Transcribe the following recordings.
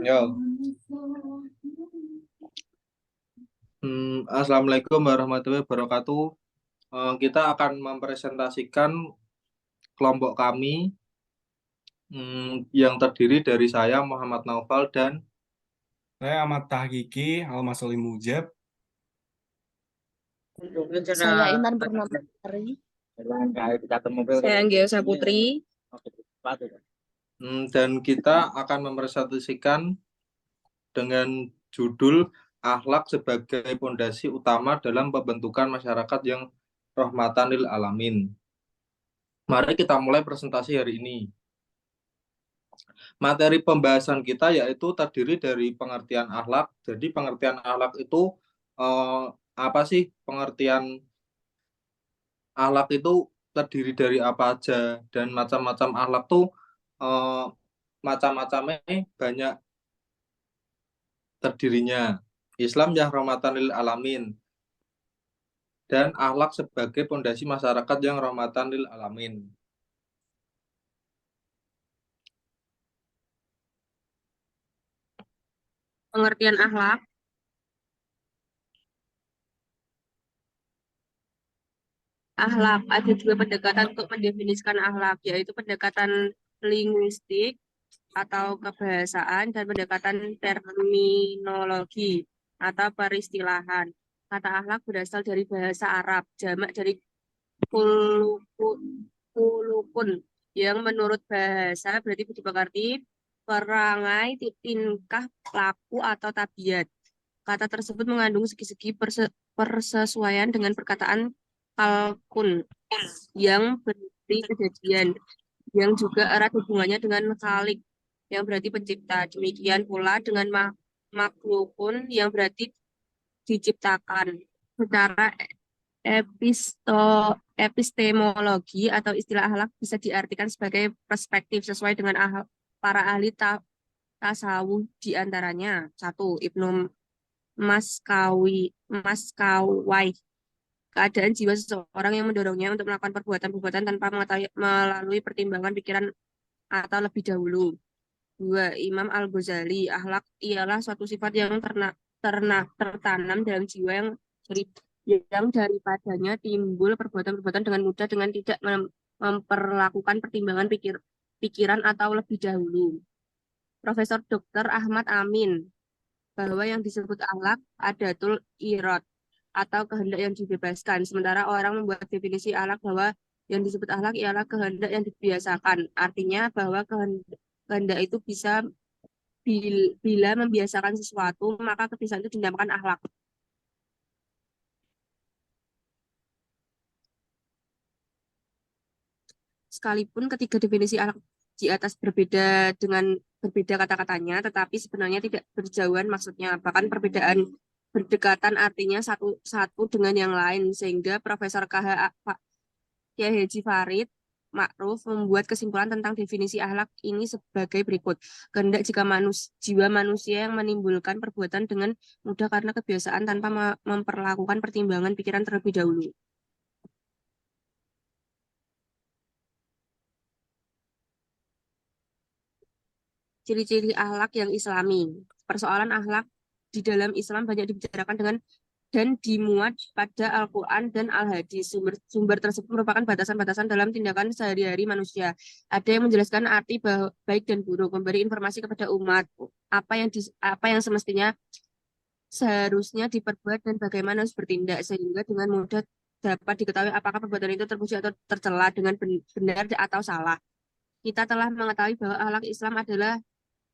Yo. Assalamualaikum warahmatullahi wabarakatuh. Kita akan mempresentasikan kelompok kami yang terdiri dari saya Muhammad Naufal dan Saya Ahmad Tahqiqi Al-Masuli Mujab. Saya Intan Purnamari. Saya Anggia Putri. dan kita akan mempresentasikan dengan judul akhlak sebagai fondasi utama dalam pembentukan masyarakat yang rahmatan lil alamin. Mari kita mulai presentasi hari ini. Materi pembahasan kita yaitu terdiri dari pengertian akhlak. Jadi pengertian akhlak itu apa sih? Pengertian akhlak itu terdiri dari apa aja, dan macam-macam akhlak tuh macam-macamnya banyak terdirinya. Islam yang rahmatan lil alamin dan akhlak sebagai fondasi masyarakat yang rahmatan lil alamin. Pengertian akhlak. Akhlak, ada dua pendekatan untuk mendefinisikan akhlak, yaitu pendekatan linguistik atau kebahasaan dan pendekatan terminologi atau peristilahan. Kata akhlak berasal dari bahasa Arab, jamak dari kulukun, yang menurut bahasa berarti dimengerti perangai, tingkah laku atau tabiat. Kata tersebut mengandung segi-segi persesuaian dengan perkataan kalkun yang berarti kejadian, yang juga erat hubungannya dengan khalik yang berarti pencipta. Demikian pula dengan makhlukun yang berarti diciptakan. Secara epistemologi atau istilah akhlak bisa diartikan sebagai perspektif sesuai dengan para ahli tasawuf, di antaranya satu Ibnu Maskawai, keadaan jiwa seseorang yang mendorongnya untuk melakukan perbuatan-perbuatan tanpa melalui pertimbangan pikiran atau lebih dahulu. Dua, Imam Al-Ghazali, akhlak ialah suatu sifat yang tertanam dalam jiwa yang daripadanya timbul perbuatan-perbuatan dengan mudah dengan tidak memperlakukan pertimbangan pikiran atau lebih dahulu. Profesor Dr. Ahmad Amin, bahwa yang disebut akhlak adatul irad atau kehendak yang dibebaskan. Sementara orang membuat definisi akhlak bahwa yang disebut akhlak ialah kehendak yang dibiasakan. Artinya bahwa kehendak itu bisa bila membiasakan sesuatu, maka kebiasaan itu dinamakan akhlak. Sekalipun ketiga definisi akhlak di atas berbeda kata-katanya, tetapi sebenarnya tidak berjauhan maksudnya. Bahkan perbedaan berdekatan artinya satu dengan yang lain, sehingga Profesor Kiai Haji Farid Ma'ruf membuat kesimpulan tentang definisi akhlak ini sebagai berikut. Kehendak jika jiwa manusia yang menimbulkan perbuatan dengan mudah karena kebiasaan tanpa memperlakukan pertimbangan pikiran terlebih dahulu. Ciri-ciri akhlak yang islami. Persoalan akhlak di dalam Islam banyak dibicarakan dan dimuat pada Al-Quran dan Al-Hadis. Sumber tersebut merupakan batasan-batasan dalam tindakan sehari-hari manusia. Ada yang menjelaskan arti baik dan buruk, memberi informasi kepada umat apa yang semestinya seharusnya diperbuat dan bagaimana harus bertindak, sehingga dengan mudah dapat diketahui apakah perbuatan itu terpuji atau tercela dengan benar atau salah. Kita telah mengetahui bahwa akhlak Islam adalah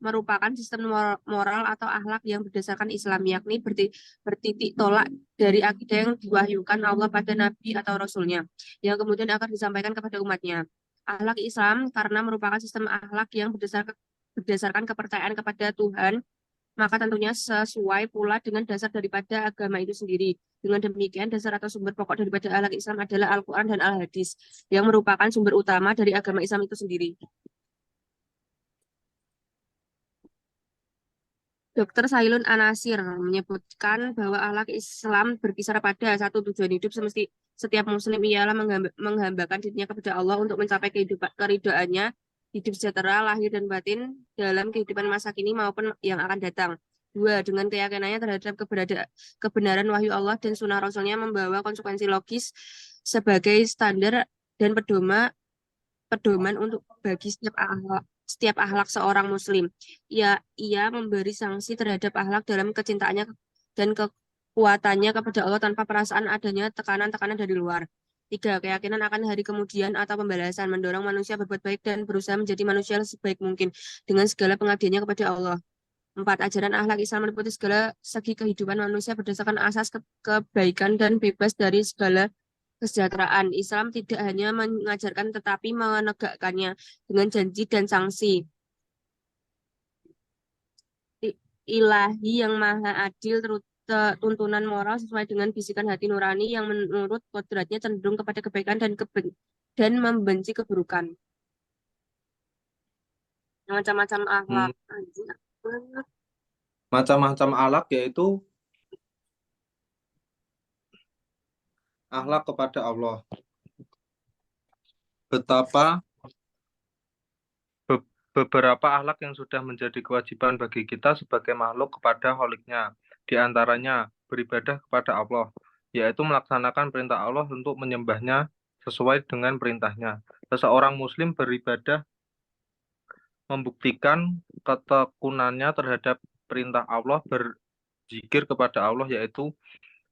merupakan sistem moral atau akhlak yang berdasarkan Islam, yakni bertitik tolak dari akidah yang diwahyukan Allah pada Nabi atau Rasulnya, yang kemudian akan disampaikan kepada umatnya. Akhlak Islam karena merupakan sistem akhlak yang berdasarkan kepercayaan kepada Tuhan, maka tentunya sesuai pula dengan dasar daripada agama itu sendiri. Dengan demikian, dasar atau sumber pokok daripada akhlak Islam adalah Al-Quran dan Al-Hadis, yang merupakan sumber utama dari agama Islam itu sendiri. Dr. Sailun Anasir menyebutkan bahwa akhlak Islam berkisar pada satu tujuan hidup setiap muslim ialah menghambakan dirinya kepada Allah untuk mencapai keridhaannya hidup sejahtera lahir dan batin dalam kehidupan masa kini maupun yang akan datang. 2. Dengan keyakinannya terhadap kebenaran wahyu Allah dan sunnah Rasulnya membawa konsekuensi logis sebagai standar dan pedoman untuk bagi setiap akhlak seorang muslim. Ia memberi sanksi terhadap akhlak dalam kecintaannya dan kekuatannya kepada Allah tanpa perasaan adanya tekanan-tekanan dari luar. 3. Keyakinan akan hari kemudian atau pembalasan mendorong manusia berbuat baik dan berusaha menjadi manusia sebaik mungkin dengan segala pengabdiannya kepada Allah. 4. Ajaran akhlak Islam meliputi segala segi kehidupan manusia berdasarkan asas kebaikan dan bebas dari segala kesejahteraan. Islam tidak hanya mengajarkan tetapi menegakkannya dengan janji dan sanksi ilahi yang maha adil, tuntunan moral sesuai dengan bisikan hati nurani yang menurut kodratnya cenderung kepada kebaikan dan membenci keburukan. Macam-macam akhlak. Macam-macam akhlak yaitu akhlak kepada Allah. Betapa beberapa akhlak yang sudah menjadi kewajiban bagi kita sebagai makhluk kepada Kholiknya. Di antaranya beribadah kepada Allah, yaitu melaksanakan perintah Allah untuk menyembahnya sesuai dengan perintahnya. Seseorang muslim beribadah membuktikan ketekunannya terhadap perintah Allah, berzikir kepada Allah, yaitu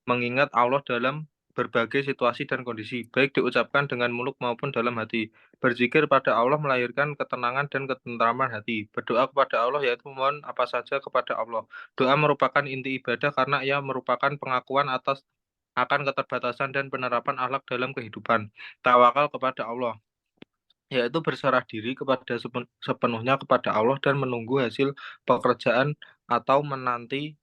mengingat Allah dalam berbagai situasi dan kondisi, baik diucapkan dengan mulut maupun dalam hati. Berzikir pada Allah melahirkan ketenangan dan ketentraman hati. Berdoa kepada Allah yaitu memohon apa saja kepada Allah. Doa merupakan inti ibadah karena ia merupakan pengakuan atas akan keterbatasan dan penerapan akhlak dalam kehidupan. Tawakal kepada Allah, yaitu berserah diri kepada sepenuhnya kepada Allah dan menunggu hasil pekerjaan atau menanti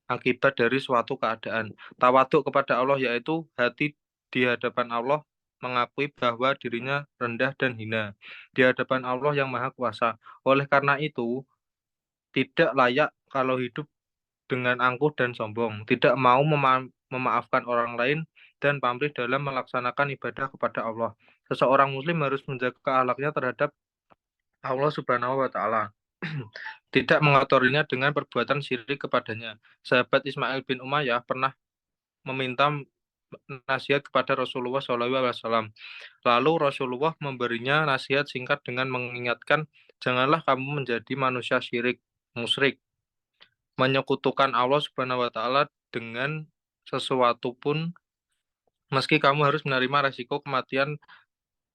akibat dari suatu keadaan. Tawaduk kepada Allah yaitu hati di hadapan Allah mengakui bahwa dirinya rendah dan hina di hadapan Allah yang Maha Kuasa. Oleh karena itu, tidak layak kalau hidup dengan angkuh dan sombong, tidak mau memaafkan orang lain dan pamrih dalam melaksanakan ibadah kepada Allah. Seseorang muslim harus menjaga akhlaknya terhadap Allah Subhanahu wa taala. Tidak mengotorinya dengan perbuatan syirik kepadanya. Sahabat Ismail bin Umayyah pernah meminta nasihat kepada Rasulullah SAW. Lalu Rasulullah memberinya nasihat singkat dengan mengingatkan, janganlah kamu menjadi manusia musyrik, menyekutukan Allah Subhanahu wa taala dengan sesuatu pun, meski kamu harus menerima resiko kematian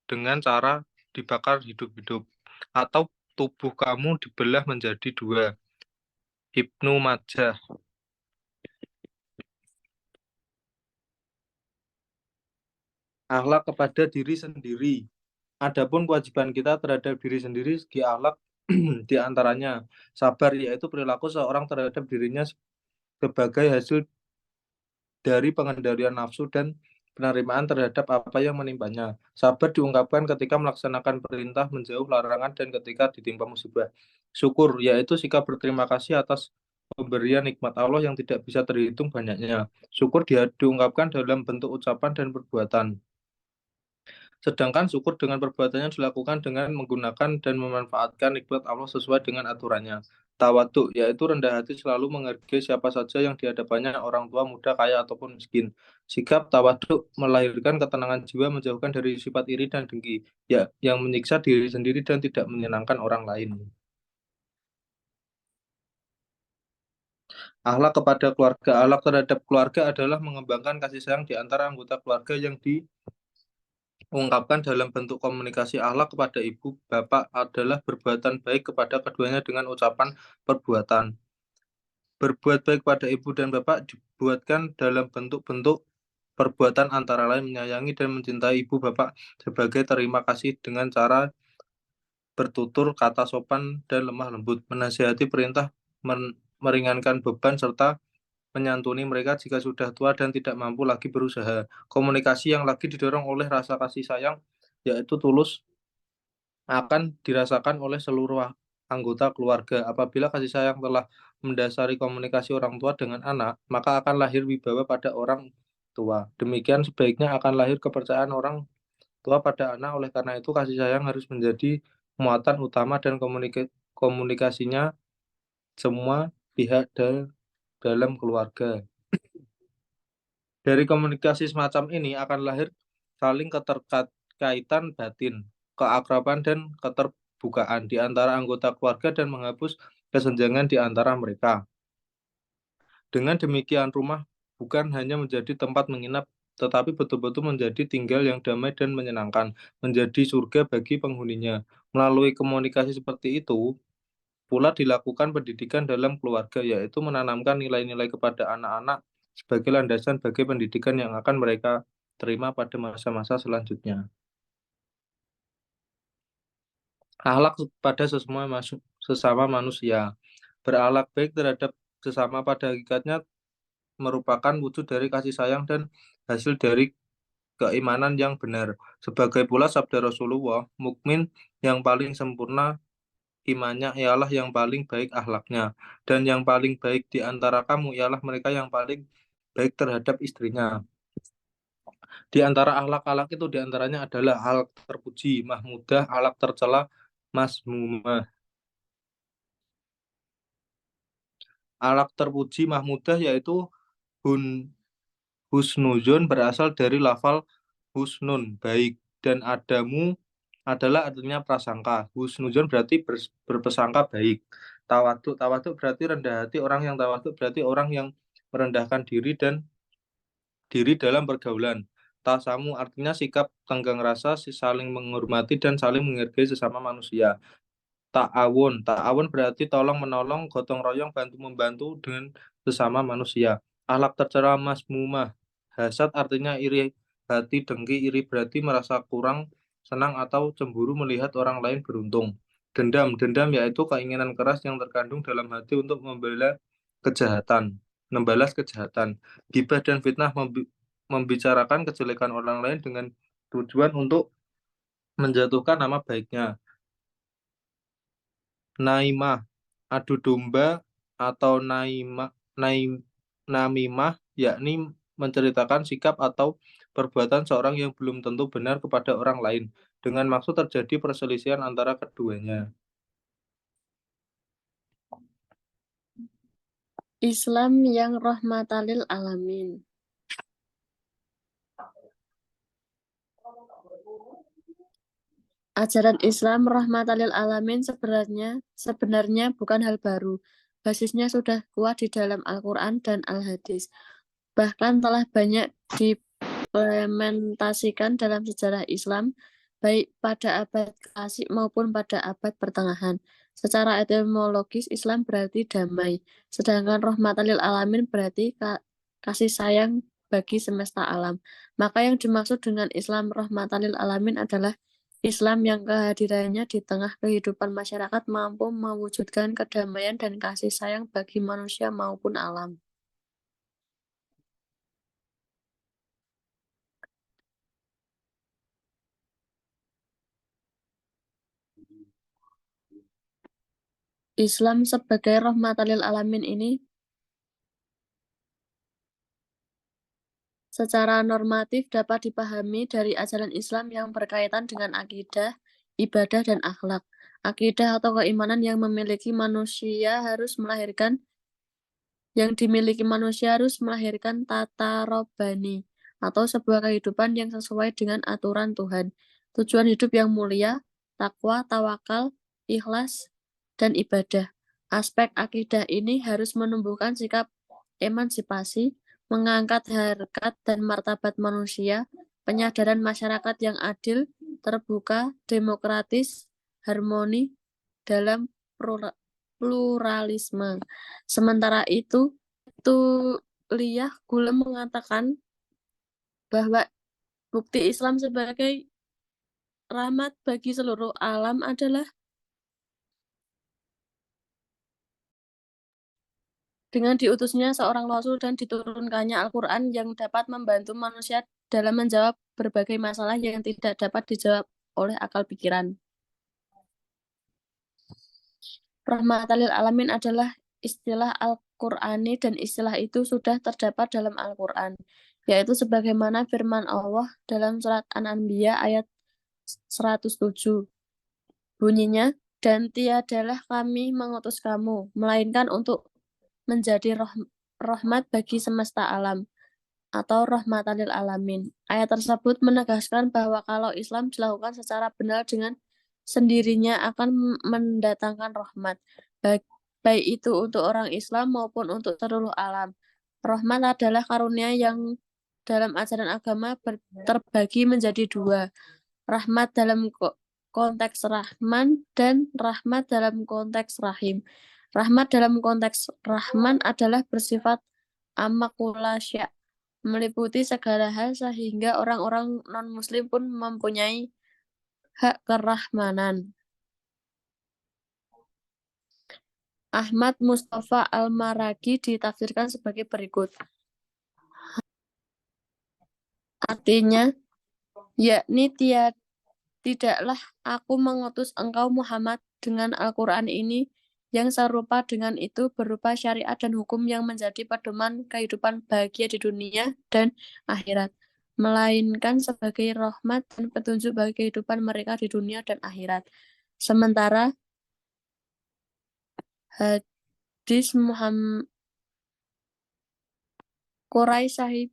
dengan cara dibakar hidup-hidup, atau tubuh kamu dibelah menjadi dua. Ibnu Majah. Akhlak kepada diri sendiri. Adapun kewajiban kita terhadap diri sendiri segi akhlak di antaranya sabar, yaitu perilaku seorang terhadap dirinya sebagai hasil dari pengendalian nafsu dan penerimaan terhadap apa yang menimpanya. Sabar diungkapkan ketika melaksanakan perintah, menjauh larangan, dan ketika ditimpa musibah. Syukur, yaitu sikap berterima kasih atas pemberian nikmat Allah yang tidak bisa terhitung banyaknya. Syukur diungkapkan dalam bentuk ucapan dan perbuatan. Sedangkan syukur dengan perbuatannya dilakukan dengan menggunakan dan memanfaatkan nikmat Allah sesuai dengan aturannya. Tawaduk, yaitu rendah hati selalu menghargai siapa saja yang di hadapannya, orang tua, muda, kaya, ataupun miskin. Sikap tawaduk melahirkan ketenangan jiwa, menjauhkan dari sifat iri dan dengki, ya, yang menyiksa diri sendiri dan tidak menyenangkan orang lain. Akhlak kepada keluarga. Akhlak terhadap keluarga adalah mengembangkan kasih sayang di antara anggota keluarga yang diungkapkan dalam bentuk komunikasi. Akhlak kepada ibu, bapak adalah berbuatan baik kepada keduanya dengan ucapan perbuatan. Berbuat baik pada ibu dan bapak dibuatkan dalam bentuk-bentuk perbuatan antara lain menyayangi dan mencintai ibu bapak sebagai terima kasih dengan cara bertutur kata sopan dan lemah lembut, menasihati perintah, meringankan beban, serta menyantuni mereka jika sudah tua dan tidak mampu lagi berusaha. Komunikasi yang lagi didorong oleh rasa kasih sayang, yaitu tulus, akan dirasakan oleh seluruh anggota keluarga. Apabila kasih sayang telah mendasari komunikasi orang tua dengan anak, maka akan lahir wibawa pada orang tua. Demikian sebaiknya akan lahir kepercayaan orang tua pada anak. Oleh karena itu, kasih sayang harus menjadi muatan utama dan komunikasinya semua pihak dalam keluarga. Dari komunikasi semacam ini akan lahir saling keterkaitan batin, keakraban dan keterbukaan di antara anggota keluarga dan menghapus kesenjangan di antara mereka. Dengan demikian, rumah bukan hanya menjadi tempat menginap, tetapi betul-betul menjadi tinggal yang damai dan menyenangkan, menjadi surga bagi penghuninya. Melalui komunikasi seperti itu, pula dilakukan pendidikan dalam keluarga, yaitu menanamkan nilai-nilai kepada anak-anak sebagai landasan bagi pendidikan yang akan mereka terima pada masa-masa selanjutnya. Akhlak pada sesama manusia. Berakhlak baik terhadap sesama pada hakikatnya merupakan wujud dari kasih sayang dan hasil dari keimanan yang benar. Sebagai pula sabda Rasulullah, mukmin yang paling sempurna imannya ialah yang paling baik akhlaknya, dan yang paling baik di antara kamu ialah mereka yang paling baik terhadap istrinya. Di antara akhlak-akhlak itu diantaranya adalah akhlak terpuji, mahmudah, akhlak tercela, mazmumah. Akhlak terpuji, mahmudah yaitu hun husnuzon berasal dari lafal husnun, baik, dan adamu adalah artinya prasangka. Husnuzon berarti berprasangka baik. Tawaduk berarti rendah hati. Orang yang tawaduk berarti orang yang merendahkan diri dan diri dalam pergaulan. Tasamu artinya sikap tenggang rasa, saling menghormati dan saling menghargai sesama manusia. Ta'awun berarti tolong menolong, gotong royong, bantu membantu dengan sesama manusia. Akhlak tercela mazmumah. Hasad artinya iri hati, dengki, iri berarti merasa kurang senang atau cemburu melihat orang lain beruntung. Dendam yaitu keinginan keras yang terkandung dalam hati untuk membalas kejahatan. Gibah dan fitnah membicarakan kejelekan orang lain dengan tujuan untuk menjatuhkan nama baiknya. Naimah, adu domba atau namimah, yakni menceritakan sikap atau perbuatan seorang yang belum tentu benar kepada orang lain, dengan maksud terjadi perselisihan antara keduanya. Islam yang rahmatalil alamin. Ajaran Islam rahmatalil alamin sebenarnya bukan hal baru. Basisnya sudah kuat di dalam Al-Quran dan Al-Hadis. Bahkan telah banyak diimplementasikan dalam sejarah Islam, baik pada abad klasik maupun pada abad pertengahan. Secara etimologis, Islam berarti damai, sedangkan rahmatalil alamin berarti kasih sayang bagi semesta alam. Maka yang dimaksud dengan Islam rahmatalil alamin adalah Islam yang kehadirannya di tengah kehidupan masyarakat mampu mewujudkan kedamaian dan kasih sayang bagi manusia maupun alam. Islam sebagai rahmatalil alamin ini secara normatif dapat dipahami dari ajaran Islam yang berkaitan dengan akidah, ibadah, dan akhlak. Akidah atau keimanan yang dimiliki manusia harus melahirkan tata robbani atau sebuah kehidupan yang sesuai dengan aturan Tuhan. Tujuan hidup yang mulia, takwa, tawakal, ikhlas, dan ibadah. Aspek akidah ini harus menumbuhkan sikap emansipasi, mengangkat harkat dan martabat manusia, penyadaran masyarakat yang adil, terbuka, demokratis, harmoni dalam pluralisme. Sementara itu Liyah Gulem mengatakan bahwa bukti Islam sebagai rahmat bagi seluruh alam adalah dengan diutusnya seorang Rasul dan diturunkannya Al-Quran yang dapat membantu manusia dalam menjawab berbagai masalah yang tidak dapat dijawab oleh akal pikiran. Rahmatalil alamin adalah istilah Al-Qur'ani dan istilah itu sudah terdapat dalam Al-Qur'an, yaitu sebagaimana firman Allah dalam surat An-Anbiya ayat 107. Bunyinya, dan tiadalah kami mengutus kamu, melainkan untuk menjadi rahmat bagi semesta alam, atau rahmatan lil alamin. Ayat tersebut menegaskan bahwa kalau Islam dilakukan secara benar dengan sendirinya akan mendatangkan rahmat, baik itu untuk orang Islam maupun untuk seluruh alam. Rahmat adalah karunia yang dalam ajaran agama terbagi menjadi dua, rahmat dalam konteks rahman dan rahmat dalam konteks rahim. Rahmat dalam konteks rahman adalah bersifat amakulasya, meliputi segala hal sehingga orang-orang non-muslim pun mempunyai hak kerahmanan. Ahmad Mustafa Al-Maragi ditafsirkan sebagai berikut. Artinya, yakni tidaklah aku mengutus engkau Muhammad dengan Al-Quran ini yang serupa dengan itu berupa syariat dan hukum yang menjadi pedoman kehidupan bahagia di dunia dan akhirat, melainkan sebagai rahmat dan petunjuk bagi kehidupan mereka di dunia dan akhirat. Sementara hadis Muhammad Quraisy Sahih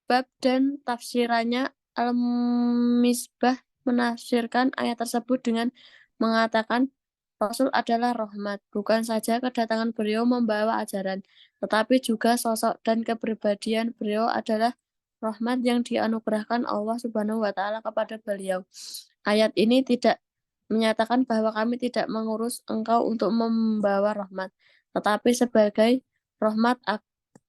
bab dan tafsirannya Al-Misbah menafsirkan ayat tersebut dengan mengatakan Rasul adalah rahmat, bukan saja kedatangan beliau membawa ajaran, tetapi juga sosok dan kepribadian beliau adalah rahmat yang dianugerahkan Allah Subhanahu wa taala kepada beliau. Ayat ini tidak menyatakan bahwa kami tidak mengurus engkau untuk membawa rahmat, tetapi sebagai rahmat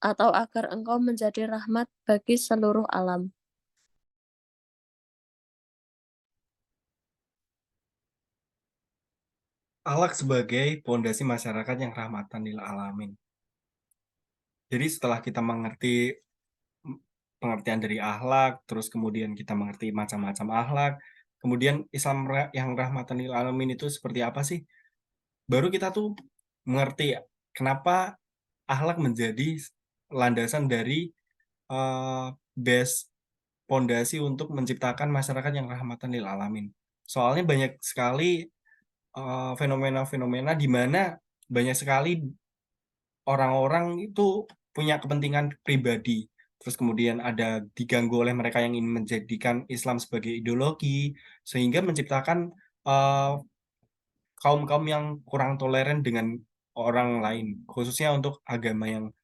atau agar engkau menjadi rahmat bagi seluruh alam. Akhlak sebagai pondasi masyarakat yang rahmatan lil alamin. Jadi setelah kita mengerti pengertian dari akhlak, terus kemudian kita mengerti macam-macam akhlak, kemudian Islam yang rahmatan lil alamin itu seperti apa sih? Baru kita tuh mengerti kenapa akhlak menjadi landasan dari base pondasi untuk menciptakan masyarakat yang rahmatan lil alamin. Soalnya banyak sekali fenomena-fenomena di mana banyak sekali orang-orang itu punya kepentingan pribadi. Terus kemudian ada diganggu oleh mereka yang ingin menjadikan Islam sebagai ideologi, sehingga menciptakan kaum-kaum yang kurang toleran dengan orang lain, khususnya untuk agama yang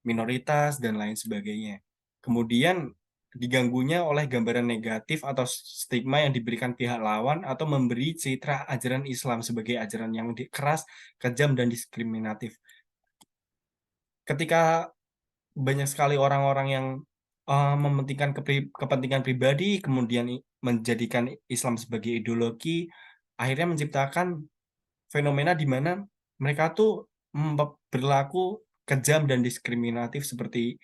minoritas dan lain sebagainya. Kemudian diganggunya oleh gambaran negatif atau stigma yang diberikan pihak lawan atau memberi citra ajaran Islam sebagai ajaran yang keras, kejam, dan diskriminatif. Ketika banyak sekali orang-orang yang mementingkan kepentingan pribadi, kemudian menjadikan Islam sebagai ideologi, akhirnya menciptakan fenomena di mana mereka tuh berlaku kejam dan diskriminatif seperti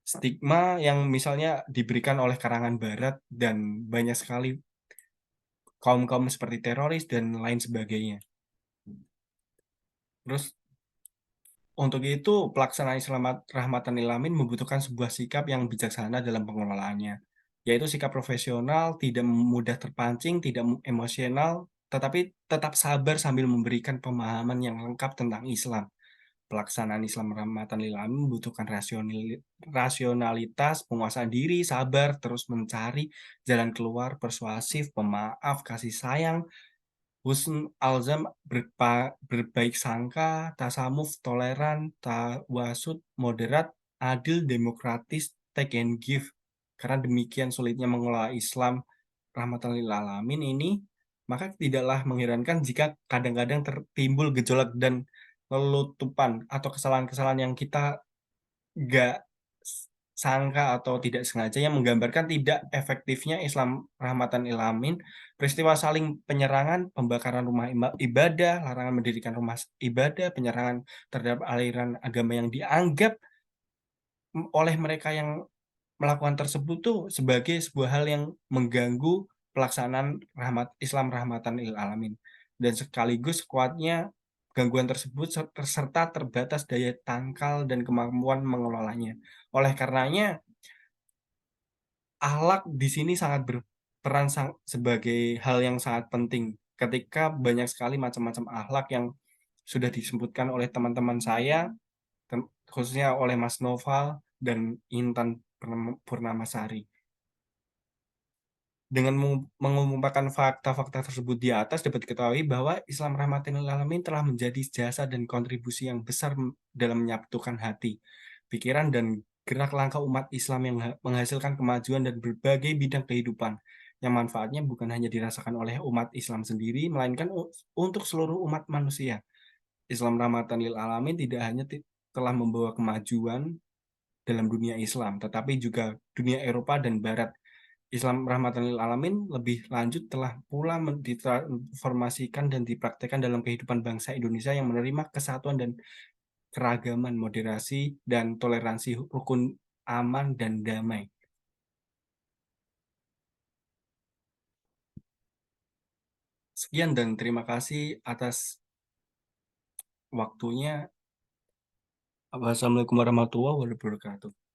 stigma yang misalnya diberikan oleh karangan barat dan banyak sekali kaum-kaum seperti teroris dan lain sebagainya. Terus untuk itu pelaksanaan Islam rahmatan lil alamin membutuhkan sebuah sikap yang bijaksana dalam pengelolaannya, yaitu sikap profesional, tidak mudah terpancing, tidak emosional, tetapi tetap sabar sambil memberikan pemahaman yang lengkap tentang Islam. Pelaksanaan Islam rahmatan lil alamin membutuhkan rasionalitas, penguasaan diri, sabar, terus mencari jalan keluar, persuasif, pemaaf, kasih sayang, husn alzam, berbaik sangka, tasamuf, toleran, tawasud, moderat, adil, demokratis, take and give. Karena demikian sulitnya mengelola Islam rahmatan lil alamin ini, maka tidaklah mengherankan jika kadang-kadang tertimbul gejolak dan lelutupan atau kesalahan-kesalahan yang kita nggak sangka atau tidak sengaja yang menggambarkan tidak efektifnya Islam rahmatan lil alamin, peristiwa saling penyerangan, pembakaran rumah ibadah, larangan mendirikan rumah ibadah, penyerangan terhadap aliran agama yang dianggap oleh mereka yang melakukan tersebut tuh sebagai sebuah hal yang mengganggu pelaksanaan Islam rahmatan lil alamin, dan sekaligus kuatnya gangguan tersebut serta terbatas daya tangkal dan kemampuan mengelolanya. Oleh karenanya akhlak di sini sangat berperan sebagai hal yang sangat penting ketika banyak sekali macam-macam akhlak yang sudah disebutkan oleh teman-teman saya, khususnya oleh Mas Noval dan Intan Purnamasari. Dengan mengemukakan fakta-fakta tersebut di atas, dapat diketahui bahwa Islam rahmatan lil alamin telah menjadi jasa dan kontribusi yang besar dalam menyatukan hati, pikiran, dan gerak langkah umat Islam yang menghasilkan kemajuan dan berbagai bidang kehidupan, yang manfaatnya bukan hanya dirasakan oleh umat Islam sendiri, melainkan untuk seluruh umat manusia. Islam rahmatan lil alamin tidak hanya telah membawa kemajuan dalam dunia Islam, tetapi juga dunia Eropa dan Barat. Islam rahmatan lil alamin lebih lanjut telah pula ditransformasikan dan dipraktekkan dalam kehidupan bangsa Indonesia yang menerima kesatuan dan keragaman, moderasi, dan toleransi, rukun, aman, dan damai. Sekian dan terima kasih atas waktunya. Wassalamualaikum warahmatullahi wabarakatuh.